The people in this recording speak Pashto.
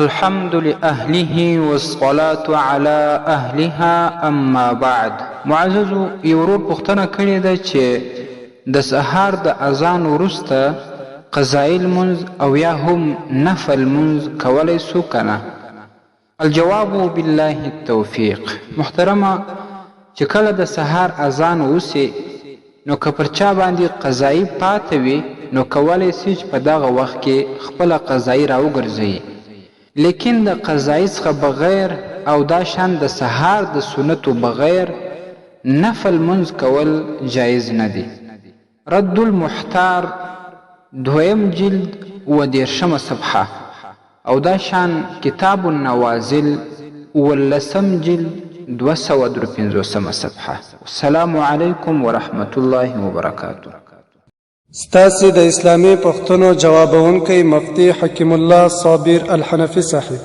الحمد لأهله والصلاة على أهلها اما بعد. معززو یورور پختنه کړې ده چې د سهار د اذان وروسته قضایي لمونځ او یا هم نفل لمونځ کولی سو کنه؟ الجواب بالله التوفیق. محترمه، چې کله د سهار اذان وسي نو که پر چا باندې قضایي پاته وي نو کولی سي چې په دغه وخت کې خپله قضایي راوګرځوي، لیکن د قضایي څخه بغیر او دا شان د سهار د سنتو بغیر نفل منځ کول جایز نه دی. رد المحتار 2 جلد 10 صفحه او دا شان کتاب النوازل 10 جلد 253 صفحه. السلام علیکم ورحمت الله وبرکاته. ستاسې د اسلامي پوښتنو جوابونکی مفتي حکیم الله صابر الحنفي صاحب.